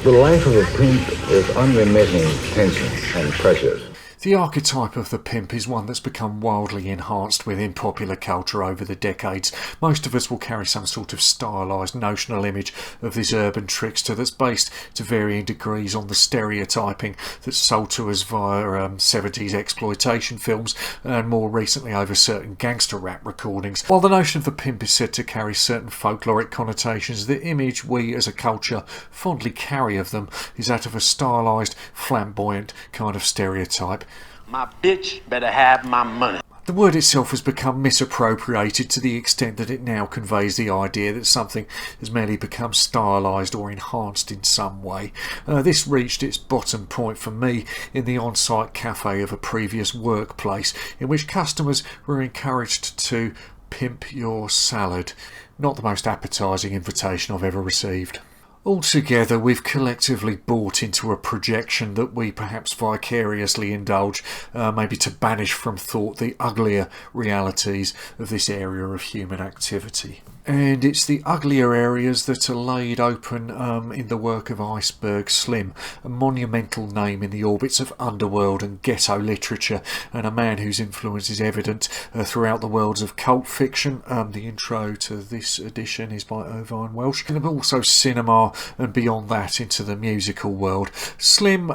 The life of a pimp is unremitting tension and pressures. The archetype of the pimp is one that's become wildly enhanced within popular culture over the decades. Most of us will carry some sort of stylised notional image of this urban trickster that's based to varying degrees on the stereotyping that's sold to us via 70s exploitation films and more recently over certain gangster rap recordings. While the notion of the pimp is said to carry certain folkloric connotations, the image we as a culture fondly carry of them is that of a stylised, flamboyant kind of stereotype. My bitch better have my money. The word itself has become misappropriated to the extent that it now conveys the idea that something has merely become stylised or enhanced in some way. This reached its bottom point for me in the on-site cafe of a previous workplace, in which customers were encouraged to pimp your salad. Not the most appetising invitation I've ever received. Altogether, we've collectively bought into a projection that we perhaps vicariously indulge, maybe to banish from thought the uglier realities of this area of human activity. And it's the uglier areas that are laid open in the work of Iceberg Slim, a monumental name in the orbits of underworld and ghetto literature, and a man whose influence is evident throughout the worlds of cult fiction. The intro to this edition is by Irvine Welsh, and also cinema, and beyond that into the musical world. Slim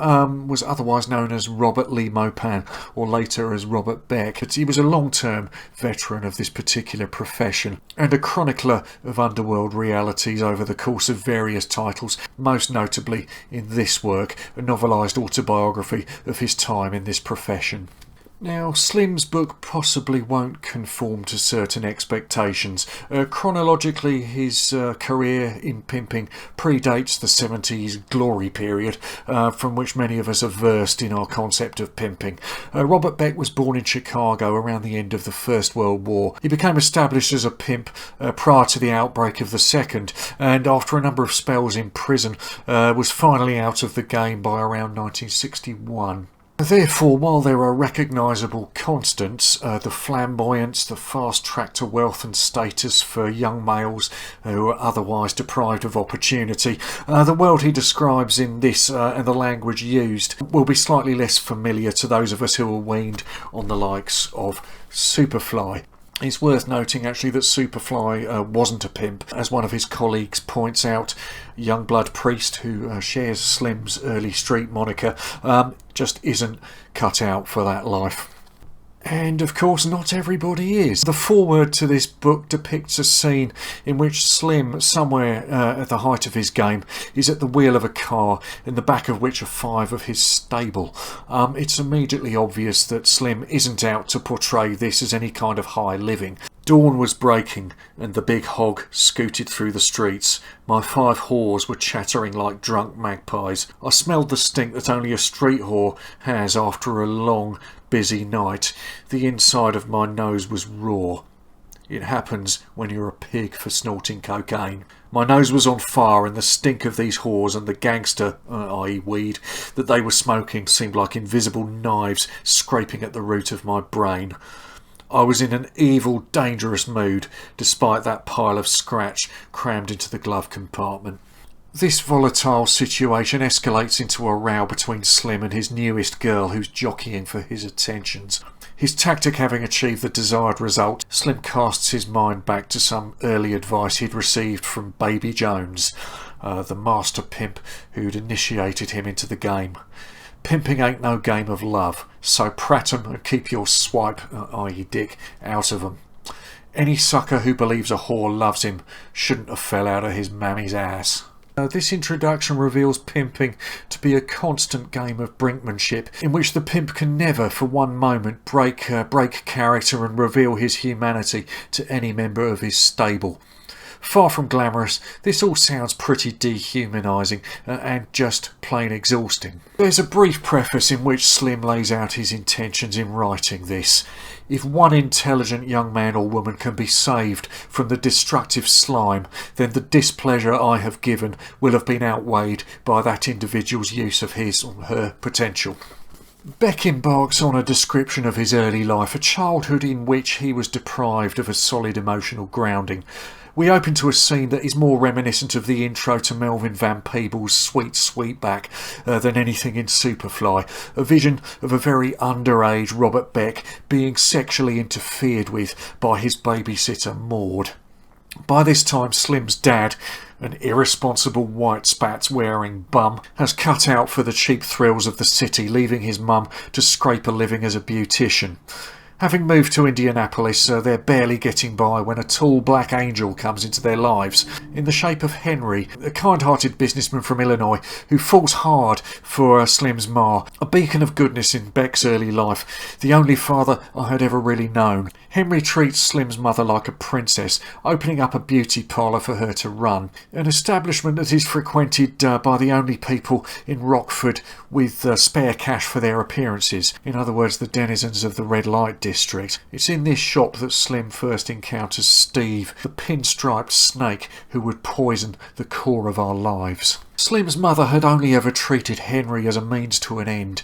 was otherwise known as Robert Lee Maupin, or later as Robert Beck. But he was a long-term veteran of this particular profession and a chronicler of underworld realities over the course of various titles, most notably in this work, a novelised autobiography of his time in this profession. Now, Slim's book possibly won't conform to certain expectations. Chronologically, his career in pimping predates the 70s glory period, from which many of us are versed in our concept of pimping. Robert Beck was born in Chicago around the end of the First World War. He became established as a pimp prior to the outbreak of the Second, and after a number of spells in prison, was finally out of the game by around 1961. Therefore, while there are recognisable constants, the flamboyance, the fast track to wealth and status for young males who are otherwise deprived of opportunity, the world he describes in this and the language used will be slightly less familiar to those of us who are weaned on the likes of Superfly. It's worth noting actually that Superfly wasn't a pimp. As one of his colleagues points out, Youngblood Priest, who shares Slim's early street moniker, just isn't cut out for that life. And of course not everybody is. The foreword to this book depicts a scene in which Slim, somewhere at the height of his game, is at the wheel of a car in the back of which are 5 of his stable. It's immediately obvious that Slim isn't out to portray this as any kind of high living. Dawn was breaking and the big hog scooted through the streets. My 5 whores were chattering like drunk magpies. I smelled the stink that only a street whore has after a long, busy night. The inside of my nose was raw. It happens when you're a pig for snorting cocaine. My nose was on fire, and the stink of these whores and the gangster, i.e. weed, that they were smoking seemed like invisible knives scraping at the root of my brain. I was in an evil, dangerous mood, despite that pile of scratch crammed into the glove compartment. This volatile situation escalates into a row between Slim and his newest girl, who's jockeying for his attentions. His tactic having achieved the desired result, Slim casts his mind back to some early advice he'd received from Baby Jones, the master pimp who'd initiated him into the game. Pimping ain't no game of love, so prat 'em and keep your swipe, i.e. dick, out of 'em. Any sucker who believes a whore loves him shouldn't have fell out of his mammy's ass. This introduction reveals pimping to be a constant game of brinkmanship, in which the pimp can never for one moment break character and reveal his humanity to any member of his stable. Far from glamorous, this all sounds pretty dehumanising and just plain exhausting. There's a brief preface in which Slim lays out his intentions in writing this. If one intelligent young man or woman can be saved from the destructive slime, then the displeasure I have given will have been outweighed by that individual's use of his or her potential. Beck embarks on a description of his early life, a childhood in which he was deprived of a solid emotional grounding. We open to a scene that is more reminiscent of the intro to Melvin Van Peebles' Sweet Sweetback than anything in Superfly. A vision of a very underage Robert Beck being sexually interfered with by his babysitter Maud. By this time, Slim's dad, an irresponsible white spats wearing bum, has cut out for the cheap thrills of the city, leaving his mum to scrape a living as a beautician. Having moved to Indianapolis, they're barely getting by when a tall black angel comes into their lives in the shape of Henry, a kind-hearted businessman from Illinois who falls hard for Slim's ma, a beacon of goodness in Beck's early life, the only father I had ever really known. Henry treats Slim's mother like a princess, opening up a beauty parlour for her to run, an establishment that is frequented by the only people in Rockford with spare cash for their appearances, in other words the denizens of the red light district. It's in this shop that Slim first encounters Steve, the pinstriped snake who would poison the core of our lives. Slim's mother had only ever treated Henry as a means to an end.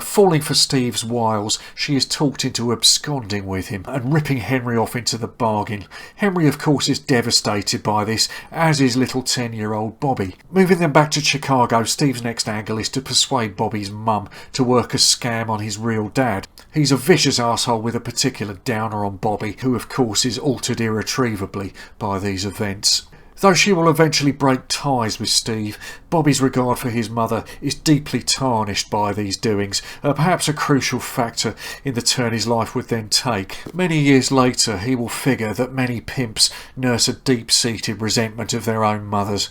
Falling for Steve's wiles, she is talked into absconding with him and ripping Henry off into the bargain. Henry, of course, is devastated by this, as is little 10-year-old Bobby. Moving them back to Chicago, Steve's next angle is to persuade Bobby's mum to work a scam on his real dad. He's a vicious asshole with a particular downer on Bobby, who of course is altered irretrievably by these events. Though she will eventually break ties with Steve, Bobby's regard for his mother is deeply tarnished by these doings, perhaps a crucial factor in the turn his life would then take. Many years later he will figure that many pimps nurse a deep-seated resentment of their own mothers.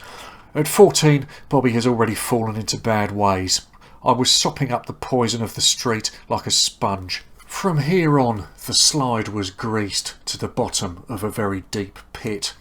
At 14, Bobby has already fallen into bad ways. I was sopping up the poison of the street like a sponge. From here on, the slide was greased to the bottom of a very deep pit.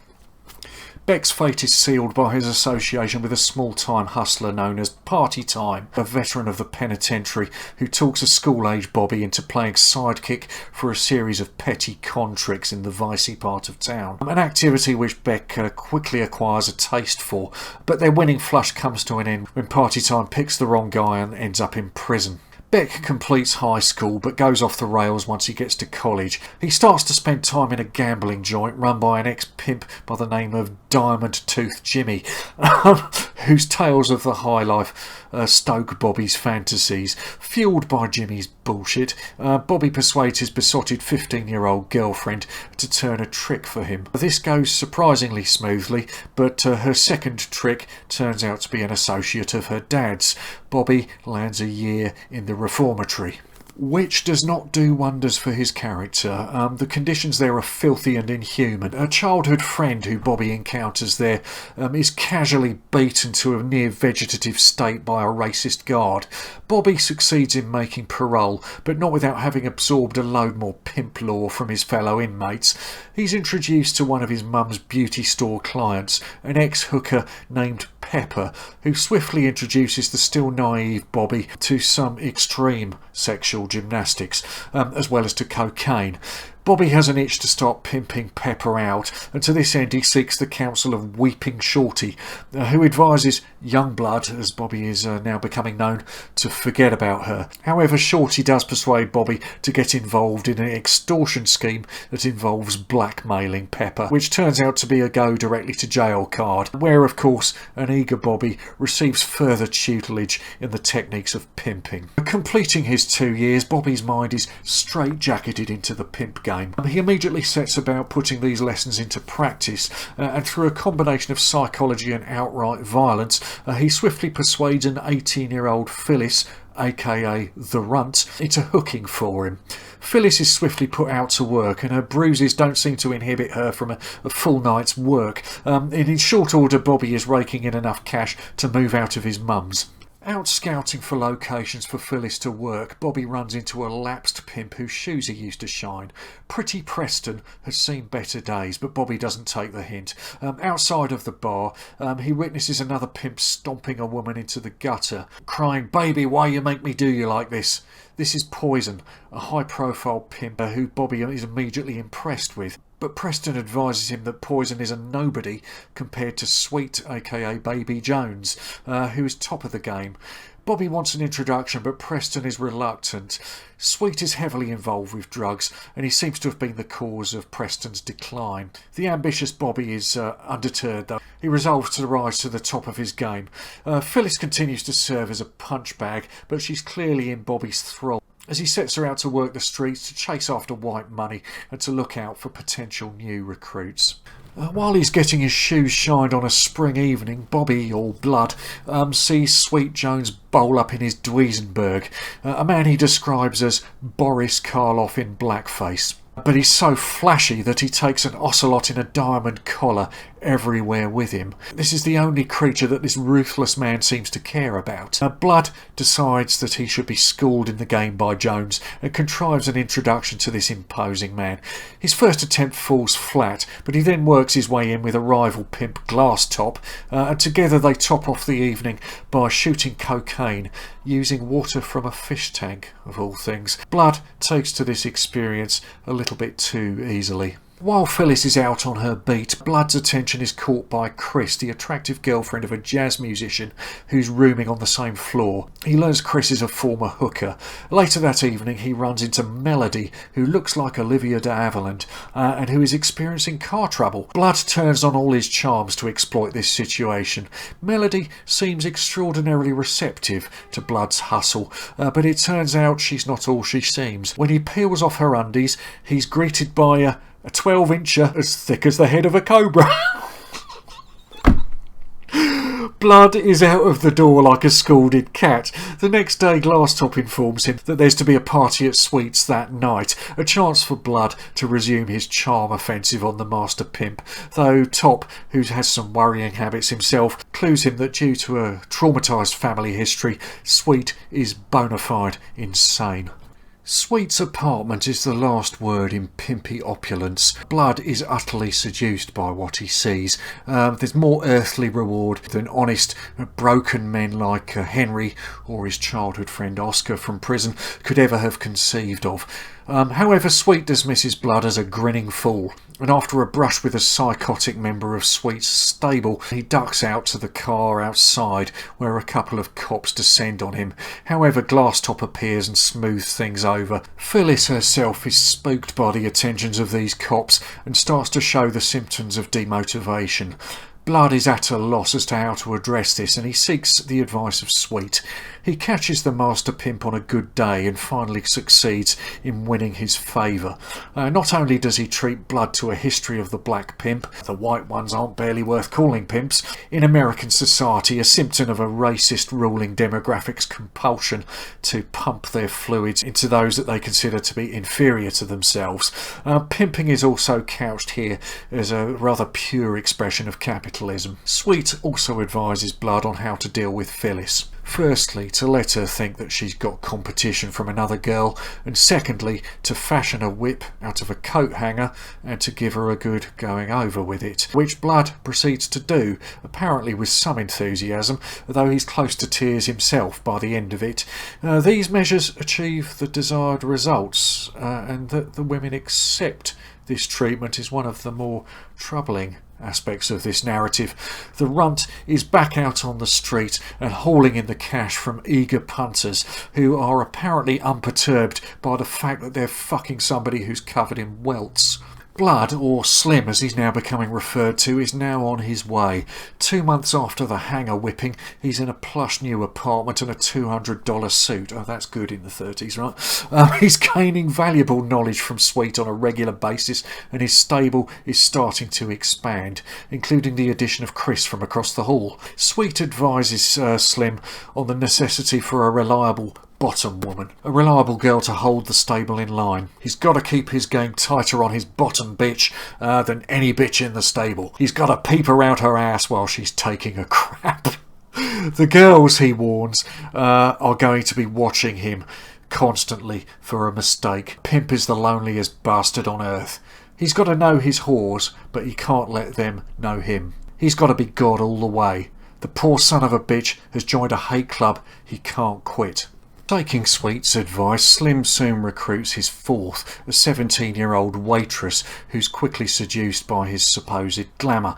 Beck's fate is sealed by his association with a small-time hustler known as Party Time, a veteran of the penitentiary who talks a school-age Bobby into playing sidekick for a series of petty con tricks in the vicey part of town, an activity which Beck quickly acquires a taste for, but their winning flush comes to an end when Party Time picks the wrong guy and ends up in prison. Beck completes high school but goes off the rails once he gets to college. He starts to spend time in a gambling joint run by an ex-pimp by the name of Diamond Tooth Jimmy, whose tales of the high life stoke Bobby's fantasies. Fueled by Jimmy's bullshit, Bobby persuades his besotted 15-year-old girlfriend to turn a trick for him. This goes surprisingly smoothly, but her second trick turns out to be an associate of her dad's. Bobby lands a year in the reformatory, which does not do wonders for his character. The conditions there are filthy and inhuman. A childhood friend who Bobby encounters there is casually beaten to a near vegetative state by a racist guard. Bobby succeeds in making parole, but not without having absorbed a load more pimp lore from his fellow inmates. He's introduced to one of his mum's beauty store clients, an ex-hooker named Pepper, who swiftly introduces the still naive Bobby to some extreme sexual gymnastics, as well as to cocaine. Bobby has an itch to start pimping Pepper out, and to this end he seeks the counsel of Weeping Shorty, who advises Youngblood, as Bobby is now becoming known, to forget about her. However, Shorty does persuade Bobby to get involved in an extortion scheme that involves blackmailing Pepper, which turns out to be a go directly to jail card, where of course an eager Bobby receives further tutelage in the techniques of pimping. Completing his 2 years, Bobby's mind is straitjacketed into the pimp game. He immediately sets about putting these lessons into practice, and through a combination of psychology and outright violence, he swiftly persuades an 18-year-old Phyllis, aka the Runt, into hooking for him. Phyllis is swiftly put out to work, and her bruises don't seem to inhibit her from a full night's work. In short order, Bobby is raking in enough cash to move out of his mum's. Out scouting for locations for Phyllis to work, Bobby runs into a lapsed pimp whose shoes he used to shine. Pretty Preston has seen better days, but Bobby doesn't take the hint. Outside of the bar, he witnesses another pimp stomping a woman into the gutter, crying, "Baby, why you make me do you like this?" This is Poison, a high-profile pimp who Bobby is immediately impressed with. but Preston advises him that Poison is a nobody compared to Sweet, aka Baby Jones, who is top of the game. Bobby wants an introduction, but Preston is reluctant. Sweet is heavily involved with drugs, and he seems to have been the cause of Preston's decline. The ambitious Bobby is undeterred, though. He resolves to rise to the top of his game. Phyllis continues to serve as a punch bag, but she's clearly in Bobby's thrall as he sets her out to work the streets, to chase after white money, and to look out for potential new recruits. While he's getting his shoes shined on a spring evening, Bobby, all blood, sees Sweet Jones bowl up in his Duesenberg, a man he describes as Boris Karloff in blackface. But he's so flashy that he takes an ocelot in a diamond collar everywhere with him. This is the only creature that this ruthless man seems to care about. Blood decides that he should be schooled in the game by Jones and contrives an introduction to this imposing man. His first attempt falls flat, but he then works his way in with a rival pimp, Glass Top, and together they top off the evening by shooting cocaine using water from a fish tank, of all things. Blood takes to this experience a little bit too easily. While Phyllis is out on her beat, Blood's attention is caught by Chris, the attractive girlfriend of a jazz musician who's rooming on the same floor. He learns Chris is a former hooker. Later that evening he runs into Melody, who looks like Olivia de Havilland, and who is experiencing car trouble. Blood turns on all his charms to exploit this situation. Melody seems extraordinarily receptive to Blood's hustle, but it turns out she's not all she seems. When he peels off her undies, he's greeted by a 12-incher as thick as the head of a cobra. Blood is out of the door like a scalded cat. The next day, Glasstop informs him that there's to be a party at Sweet's that night, a chance for Blood to resume his charm offensive on the master pimp, though Top, who has some worrying habits himself, clues him that due to a traumatised family history, Sweet is bona fide insane. Sweet's apartment is the last word in pimpy opulence. Blood is utterly seduced by what he sees. There's more earthly reward than honest, broken men like Henry or his childhood friend Oscar from prison could ever have conceived of. However, Sweet dismisses Blood as a grinning fool, and after a brush with a psychotic member of Sweet's stable, he ducks out to the car outside, where a couple of cops descend on him. However, Glasstop appears and smooths things over. Phyllis herself is spooked by the attentions of these cops and starts to show the symptoms of demotivation. Blood is at a loss as to how to address this, and he seeks the advice of Sweet. He catches the master pimp on a good day and finally succeeds in winning his favour. Not only does he treat Blood to a history of the black pimp, the white ones aren't barely worth calling pimps, in American society a symptom of a racist ruling demographic's compulsion to pump their fluids into those that they consider to be inferior to themselves. Pimping is also couched here as a rather pure expression of capitalism. Sweet also advises Blood on how to deal with Phyllis. Firstly, to let her think that she's got competition from another girl, and secondly, to fashion a whip out of a coat hanger and to give her a good going over with it, which Blood proceeds to do, apparently with some enthusiasm, though he's close to tears himself by the end of it. These measures achieve the desired results, and that the women accept this treatment is one of the more troubling aspects of this narrative. The runt is back out on the street and hauling in the cash from eager punters who are apparently unperturbed by the fact that they're fucking somebody who's covered in welts. Blood, or Slim as he's now becoming referred to, is now on his way. 2 months after the hanger whipping, he's in a plush new apartment and a $200 suit. Oh, that's good in the 30s, right? He's gaining valuable knowledge from Sweet on a regular basis, and his stable is starting to expand, including the addition of Chris from across the hall. Sweet advises Slim on the necessity for a reliable bottom woman, a reliable girl to hold the stable in line. He's got to keep his game tighter on his bottom bitch than any bitch in the stable. He's got to peep around her ass while she's taking a crap. The girls, he warns, are going to be watching him constantly for a mistake. Pimp is the loneliest bastard on earth. He's got to know his whores, but he can't let them know him. He's got to be God all the way. The poor son of a bitch has joined a hate club he can't quit. Taking Sweet's advice, Slim soon recruits his fourth, a 17-year-old waitress who's quickly seduced by his supposed glamour.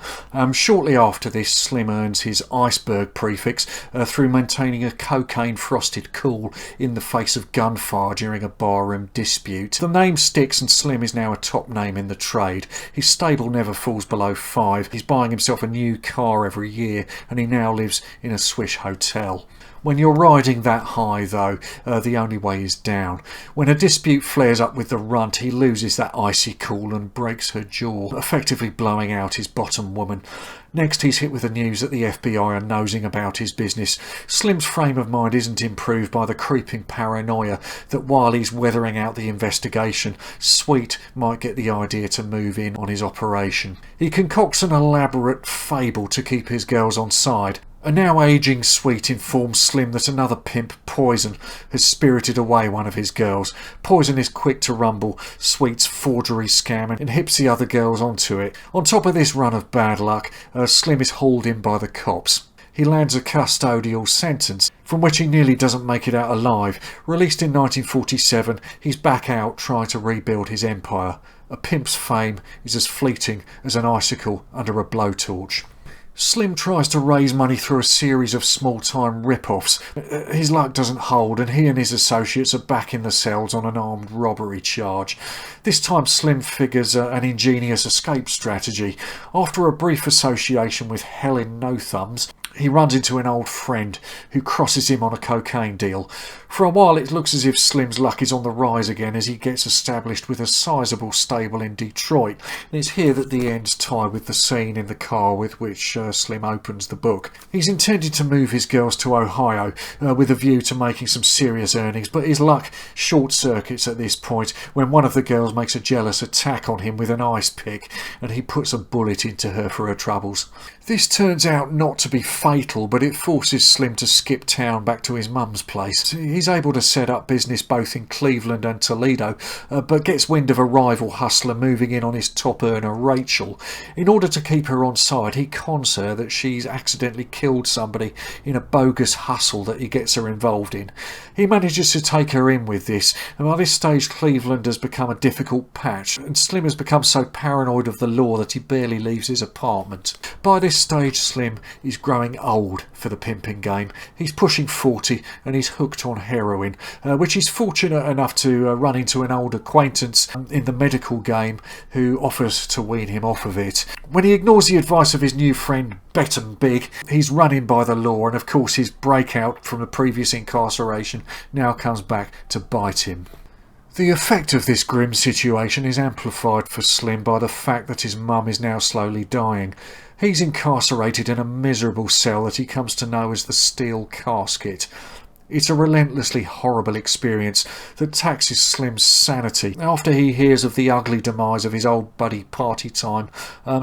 Shortly after this, Slim earns his Iceberg prefix through maintaining a cocaine-frosted cool in the face of gunfire during a barroom dispute. The name sticks and Slim is now a top name in the trade. His stable never falls below 5. He's buying himself a new car every year and he now lives in a swish hotel. When you're riding that high, though, the only way is down. When a dispute flares up with the runt, he loses that icy cool and breaks her jaw, effectively blowing out his bottom woman. Next, he's hit with the news that the FBI are nosing about his business. Slim's frame of mind isn't improved by the creeping paranoia that while he's weathering out the investigation, Sweet might get the idea to move in on his operation. He concocts an elaborate fable to keep his girls on side. A now ageing Sweet informs Slim that another pimp, Poison, has spirited away one of his girls. Poison is quick to rumble Sweet's forgery scam and hips the other girls onto it. On top of this run of bad luck, Slim is hauled in by the cops. He lands a custodial sentence, from which he nearly doesn't make it out alive. Released in 1947, he's back out trying to rebuild his empire. A pimp's fame is as fleeting as an icicle under a blowtorch. Slim tries to raise money through a series of small-time rip-offs. His luck doesn't hold and he and his associates are back in the cells on an armed robbery charge. This time Slim figures an ingenious escape strategy. After a brief association with Helen No Thumbs, he runs into an old friend who crosses him on a cocaine deal. For a while it looks as if Slim's luck is on the rise again as he gets established with a sizable stable in Detroit. And it's here that the ends tie with the scene in the car with which Slim opens the book. He's intended to move his girls to Ohio with a view to making some serious earnings, but his luck short-circuits at this point when one of the girls makes a jealous attack on him with an ice pick and he puts a bullet into her for her troubles. This turns out not to be fatal, but it forces Slim to skip town back to his mum's place. He's able to set up business both in Cleveland and Toledo, but gets wind of a rival hustler moving in on his top earner Rachel. In order to keep her on side, he cons her that she's accidentally killed somebody in a bogus hustle that he gets her involved in. He manages to take her in with this, and by this stage Cleveland has become a difficult patch, and Slim has become so paranoid of the law that he barely leaves his apartment. By this stage Slim is growing old for the pimping game. He's pushing 40 and he's hooked on heroin, which he's fortunate enough to run into an old acquaintance in the medical game who offers to wean him off of it. When he ignores the advice of his new friend Bet 'em Big, he's run in by the law, and of course his breakout from the previous incarceration now comes back to bite him. The effect of this grim situation is amplified for Slim by the fact that his mum is now slowly dying. He's incarcerated in a miserable cell that he comes to know as the Steel Casket. It's a relentlessly horrible experience that taxes Slim's sanity. After he hears of the ugly demise of his old buddy Party Time,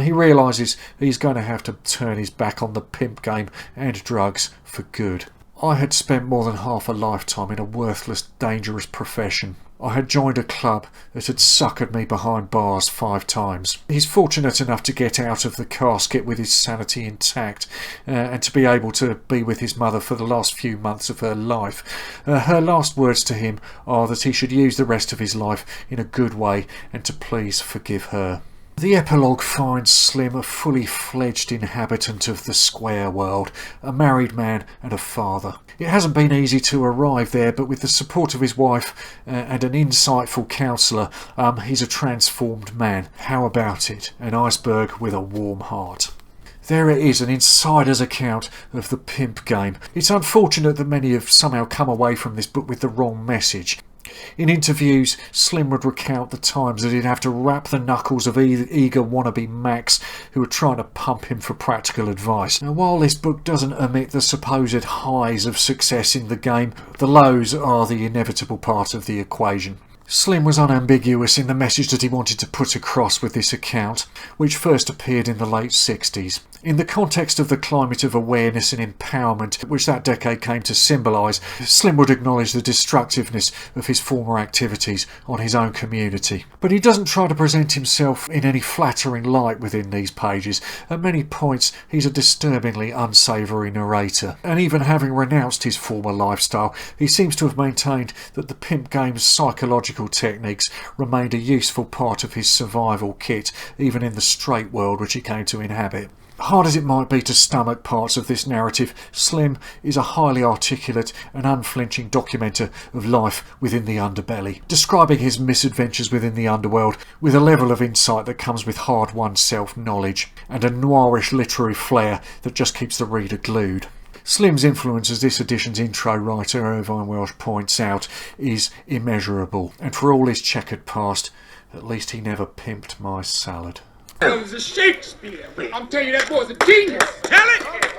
he realises he's going to have to turn his back on the pimp game and drugs for good. I had spent more than half a lifetime in a worthless, dangerous profession. I had joined a club that had suckered me behind bars 5 times. He's fortunate enough to get out of the casket with his sanity intact and to be able to be with his mother for the last few months of her life. Her last words to him are that he should use the rest of his life in a good way and to please forgive her. The epilogue finds Slim a fully fledged inhabitant of the square world, a married man and a father. It hasn't been easy to arrive there, but with the support of his wife and an insightful counsellor, he's a transformed man. How about it? An iceberg with a warm heart. There it is, an insider's account of the pimp game. It's unfortunate that many have somehow come away from this book with the wrong message. In interviews, Slim would recount the times that he'd have to wrap the knuckles of eager wannabe Macs who were trying to pump him for practical advice. Now, while this book doesn't omit the supposed highs of success in the game, the lows are the inevitable part of the equation. Slim was unambiguous in the message that he wanted to put across with this account, which first appeared in the late 60s. In the context of the climate of awareness and empowerment which that decade came to symbolise, Slim would acknowledge the destructiveness of his former activities on his own community. But he doesn't try to present himself in any flattering light within these pages. At many points he's a disturbingly unsavoury narrator, and even having renounced his former lifestyle, he seems to have maintained that the pimp game's psychological techniques remained a useful part of his survival kit, even in the straight world which he came to inhabit. Hard as it might be to stomach parts of this narrative, Slim is a highly articulate and unflinching documenter of life within the underbelly, describing his misadventures within the underworld with a level of insight that comes with hard-won self-knowledge and a noirish literary flair that just keeps the reader glued. Slim's influence as this edition's intro writer, Irvine Welsh, points out, is immeasurable, and for all his checkered past, at least he never pimped my salad. That was a Shakespeare. I'm telling you, that boy's a genius. Tell it!